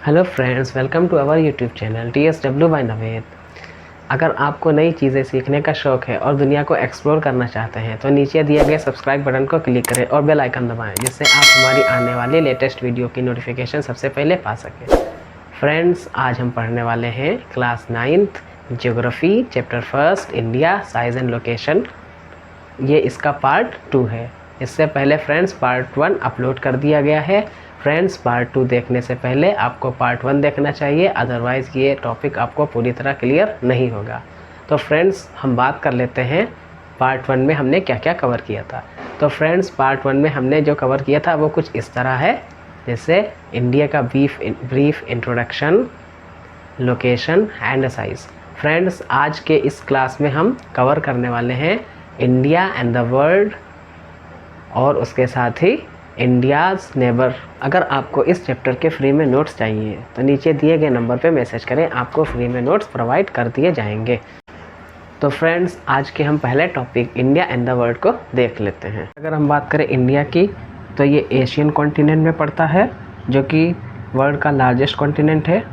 Hello friends, welcome to our YouTube channel TSW by Naved. अगर आपको नई चीज़ें सीखने का शौक़ है और दुनिया को एक्सप्लोर करना चाहते हैं तो नीचे दिए गए सब्सक्राइब बटन को क्लिक करें और बेल आइकन दबाएं, जिससे आप हमारी आने वाली लेटेस्ट वीडियो की नोटिफिकेशन सबसे पहले पा सकें। फ्रेंड्स, आज हम पढ़ने वाले हैं class 9th geography chapter 1 India size and location. ये इसका पार्ट 2 है। इससे पहले फ्रेंड्स पार्ट 1 अपलोड कर दिया गया है। फ्रेंड्स, पार्ट 2 देखने से पहले आपको पार्ट 1 देखना चाहिए, अदरवाइज़ ये टॉपिक आपको पूरी तरह क्लियर नहीं होगा। तो फ्रेंड्स, हम बात कर लेते हैं पार्ट 1 में हमने क्या क्या कवर किया था। तो फ्रेंड्स, पार्ट 1 में हमने जो कवर किया था वो कुछ इस तरह है, जैसे इंडिया का brief introduction, location and size. Friends, आज के इस क्लास में हम कवर करने वाले हैं इंडिया एंड द वर्ल्ड और उसके साथ ही इंडियाज़ नेबर। अगर आपको इस चैप्टर के फ्री में नोट्स चाहिए तो नीचे दिए गए नंबर पे मैसेज करें, आपको फ्री में नोट्स प्रोवाइड कर दिए जाएंगे। तो फ्रेंड्स, आज के हम पहले topic India and the world को देख लेते हैं। अगर हम बात करें इंडिया की तो ये एशियन कॉन्टिनेंट में पड़ता है, जो कि वर्ल्ड का लार्जेस्ट कॉन्टिनेंट है।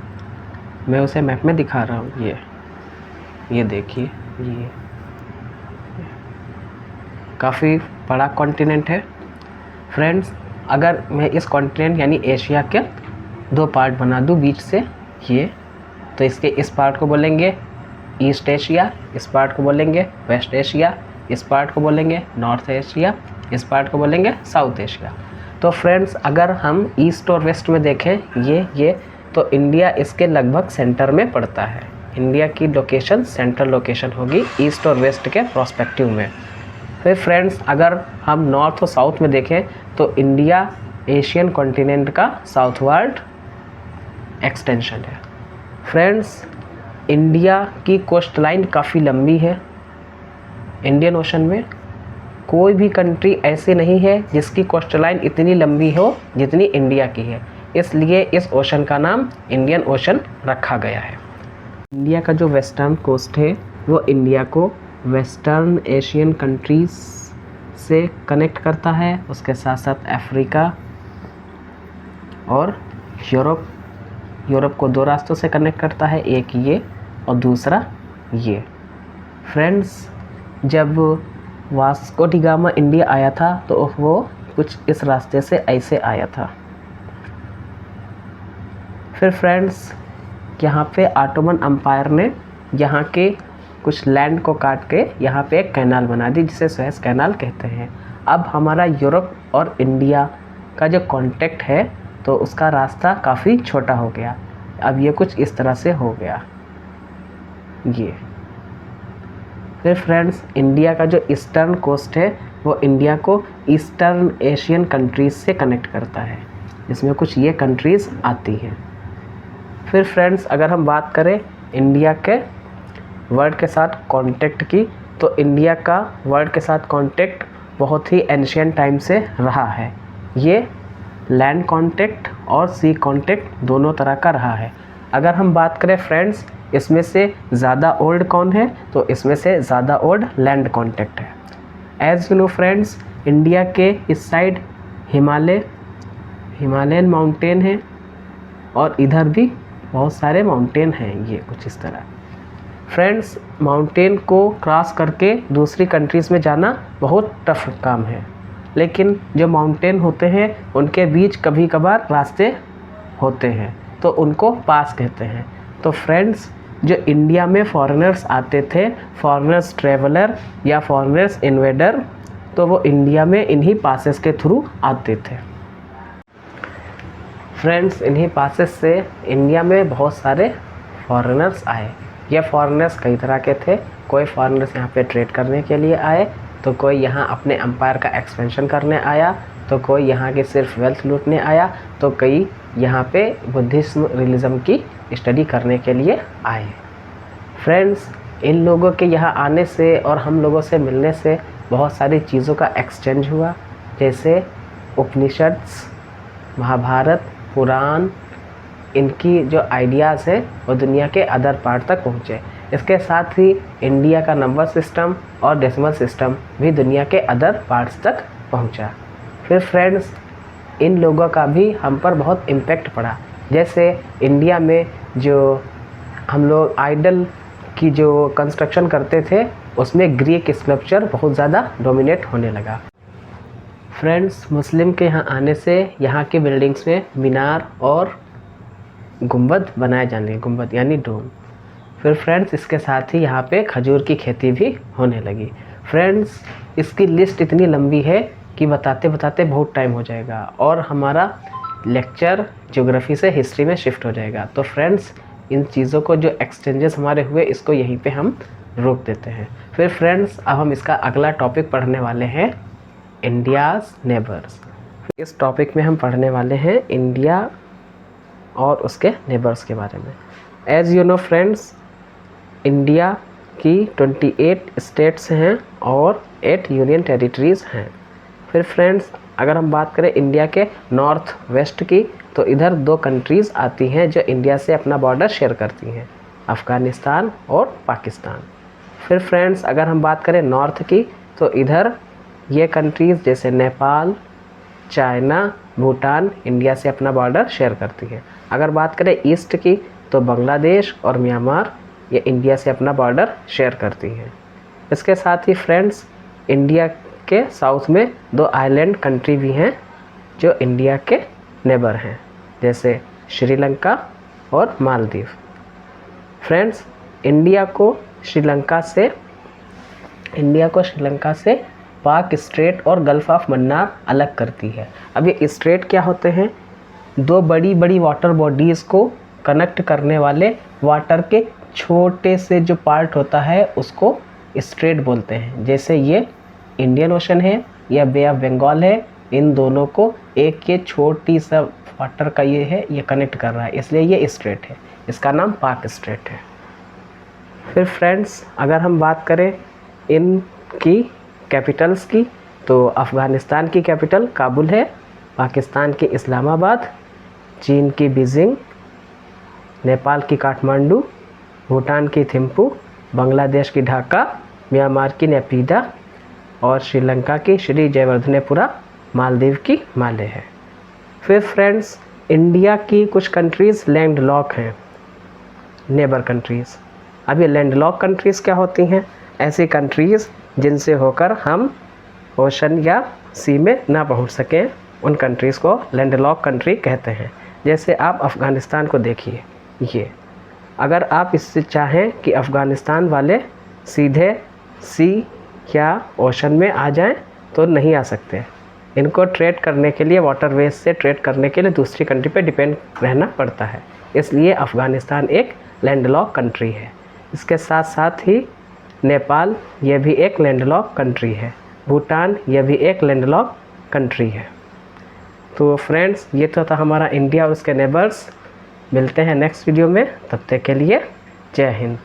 मैं उसे मैप में दिखा रहा हूँ। ये देखिए, ये काफ़ी बड़ा कॉन्टिनेंट है। फ्रेंड्स, अगर मैं इस कॉन्टिनेंट यानी एशिया के 2 पार्ट बना दूं बीच से, ये तो इसके इस पार्ट को बोलेंगे ईस्ट एशिया, इस पार्ट को बोलेंगे वेस्ट एशिया, इस पार्ट को बोलेंगे नॉर्थ एशिया, इस पार्ट को बोलेंगे साउथ एशिया। तो फ्रेंड्स, अगर हम ईस्ट और वेस्ट में देखें ये तो इंडिया इसके लगभग सेंटर में पड़ता है। इंडिया की लोकेशन सेंट्रल लोकेशन होगी ईस्ट और वेस्ट के प्रोस्पेक्टिव में। फिर फ्रेंड्स, अगर हम नॉर्थ और साउथ में देखें तो इंडिया एशियन कॉन्टिनेंट का साउथवर्ड एक्सटेंशन है। फ्रेंड्स, इंडिया की कोस्ट लाइन काफ़ी लंबी है। इंडियन ओशन में कोई भी कंट्री ऐसी नहीं है जिसकी कोस्ट लाइन इतनी लंबी हो जितनी इंडिया की है, इसलिए इस ओशन का नाम इंडियन ओशन रखा गया है। इंडिया का जो वेस्टर्न कोस्ट है वो इंडिया को वेस्टर्न एशियन कंट्रीज़ से कनेक्ट करता है, उसके साथ साथ अफ्रीका और यूरोप को 2 रास्तों से कनेक्ट करता है, एक ये और दूसरा ये। फ्रेंड्स, जब वास्को डी गामा इंडिया आया था तो वो कुछ इस रास्ते से ऐसे आया था। फिर फ्रेंड्स, यहाँ पे ऑटोमन एम्पायर ने यहाँ के कुछ लैंड को काट के यहाँ पे एक कैनाल बना दी, जिसे सुएज कैनाल कहते हैं। अब हमारा यूरोप और इंडिया का जो कांटेक्ट है तो उसका रास्ता काफ़ी छोटा हो गया। अब ये कुछ इस तरह से हो गया ये। फिर फ्रेंड्स, इंडिया का जो ईस्टर्न कोस्ट है वो इंडिया को ईस्टर्न एशियन कंट्रीज़ से कनेक्ट करता है, जिसमें कुछ ये कंट्रीज़ आती हैं। फिर फ्रेंड्स, अगर हम बात करें इंडिया के वर्ल्ड के साथ कांटेक्ट की, तो इंडिया का वर्ल्ड के साथ कांटेक्ट बहुत ही एंशिएंट टाइम से रहा है। ये लैंड कांटेक्ट और सी कांटेक्ट दोनों तरह का रहा है। अगर हम बात करें फ्रेंड्स, इसमें से ज़्यादा ओल्ड कौन है, तो इसमें से ज़्यादा ओल्ड लैंड कांटेक्ट है। As you know friends, India के इस साइड हिमालयन माउंटेन है और इधर भी बहुत सारे माउंटेन हैं, ये कुछ इस तरह। फ्रेंड्स, माउंटेन को क्रॉस करके दूसरी कंट्रीज़ में जाना बहुत टफ काम है, लेकिन जो माउंटेन होते हैं उनके बीच कभी कभार रास्ते होते हैं तो उनको पास कहते हैं। तो फ्रेंड्स, जो इंडिया में फॉरेनर्स आते थे, फॉरेनर्स ट्रेवलर या फॉरेनर्स इन्वेडर, तो वो इंडिया में इन्हीं पासेस के थ्रू आते थे। फ्रेंड्स, इन्हीं पासेस से इंडिया में बहुत सारे फॉरेनर्स आए। ये फॉरेनर्स कई तरह के थे। कोई फॉरेनर्स यहाँ पे ट्रेड करने के लिए आए, तो कोई यहाँ अपने एम्पायर का एक्सपेंशन करने आया, तो कोई यहाँ के सिर्फ वेल्थ लूटने आया, तो कई यहाँ पे बुद्धिज्म रिलीजम की स्टडी करने के लिए आए। फ्रेंड्स, इन लोगों के यहाँ आने से और हम लोगों से मिलने से बहुत सारी चीज़ों का एक्सचेंज हुआ, जैसे उपनिषद्स, महाभारत, पुराण, इनकी जो आइडियाज़ हैं वो दुनिया के अदर पार्ट तक पहुँचे। इसके साथ ही इंडिया का नंबर सिस्टम और डेसिमल सिस्टम भी दुनिया के अदर पार्ट्स तक पहुँचा। फिर फ्रेंड्स, इन लोगों का भी हम पर बहुत इम्पैक्ट पड़ा। जैसे इंडिया में जो हम लोग आइडल की जो कंस्ट्रक्शन करते थे उसमें ग्रीक स्कल्पचर बहुत ज़्यादा डोमिनेट होने लगा। फ्रेंड्स, मुस्लिम के यहाँ आने से यहाँ के बिल्डिंग्स में मीनार और गुंबद बनाए जाने लगे, गुंबद यानी डोम। फिर फ्रेंड्स, इसके साथ ही यहाँ पे खजूर की खेती भी होने लगी। फ्रेंड्स, इसकी लिस्ट इतनी लंबी है कि बताते बताते बहुत टाइम हो जाएगा और हमारा लेक्चर ज्योग्राफी से हिस्ट्री में शिफ्ट हो जाएगा। तो फ्रेंड्स, इन चीज़ों को जो एक्सचेंजेस हमारे हुए इसको यहीं पे हम रोक देते हैं। फिर फ्रेंड्स, अब हम इसका अगला टॉपिक पढ़ने वाले हैं, इंडियाज़ नेबर्स। इस टॉपिक में हम पढ़ने वाले हैं इंडिया और उसके नेबर्स के बारे में। As you know friends, India की 28 स्टेट्स हैं और 8 यूनियन टेरिटरीज़ हैं। फिर फ्रेंड्स, अगर हम बात करें इंडिया के नॉर्थ वेस्ट की, तो इधर 2 कंट्रीज़ आती हैं जो इंडिया से अपना बॉर्डर शेयर करती हैं, अफ़गानिस्तान और पाकिस्तान। फिर फ्रेंड्स, अगर हम बात करें नॉर्थ की, तो इधर ये कंट्रीज़ जैसे नेपाल, चाइना, भूटान इंडिया से अपना बॉर्डर शेयर करती हैं। अगर बात करें ईस्ट की, तो बांग्लादेश और म्यांमार ये इंडिया से अपना बॉर्डर शेयर करती हैं। इसके साथ ही फ्रेंड्स, इंडिया के साउथ में 2 आइलैंड कंट्री भी हैं जो इंडिया के नेबर हैं, जैसे श्रीलंका और मालदीव। फ्रेंड्स, इंडिया को श्रीलंका से पाक स्ट्रेट और गल्फ ऑफ मन्नार अलग करती है। अब ये स्ट्रेट क्या होते हैं? 2 बड़ी बड़ी वाटर बॉडीज़ को कनेक्ट करने वाले वाटर के छोटे से जो पार्ट होता है उसको स्ट्रेट बोलते हैं। जैसे ये इंडियन ओशन है या बे ऑफ बंगाल है, इन दोनों को एक ये छोटी सा वाटर का ये कनेक्ट कर रहा है, इसलिए ये स्ट्रेट है। इसका नाम पाक स्ट्रेट है। फिर फ्रेंड्स, अगर हम बात करें इनकी कैपिटल्स की, तो अफ़गानिस्तान की कैपिटल काबुल है, पाकिस्तान की इस्लामाबाद, चीन की बीजिंग, नेपाल की काठमांडू, भूटान की थिम्पू, बांग्लादेश की ढाका, म्यांमार की नेपिडा और श्रीलंका की श्री जयवर्धनेपुरा, मालदीव की माले है। फिर फ्रेंड्स, इंडिया की कुछ कंट्रीज़ लैंडलॉक हैं, नेबर कंट्रीज़। अब ये लैंडलॉक कंट्रीज़ क्या होती हैं? ऐसी कंट्रीज़ जिनसे होकर हम ओशन या सी में ना पहुंच सकें, उन कंट्रीज़ को लैंडलॉक कंट्री कहते हैं। जैसे आप अफ़गानिस्तान को देखिए, ये अगर आप इससे चाहें कि अफ़गानिस्तान वाले सीधे सी या ओशन में आ जाएं तो नहीं आ सकते। इनको ट्रेड करने के लिए, वाटरवेज से ट्रेड करने के लिए दूसरी कंट्री पे डिपेंड रहना पड़ता है, इसलिए अफ़गानिस्तान एक लैंडलॉक कंट्री है। इसके साथ साथ ही नेपाल ये भी एक लैंडलॉक कंट्री है, भूटान ये भी एक लैंडलॉक कंट्री है। तो फ्रेंड्स, ये तो था हमारा इंडिया और उसके नेबर्स। मिलते हैं नेक्स्ट वीडियो में, तब तक के लिए जय हिंद।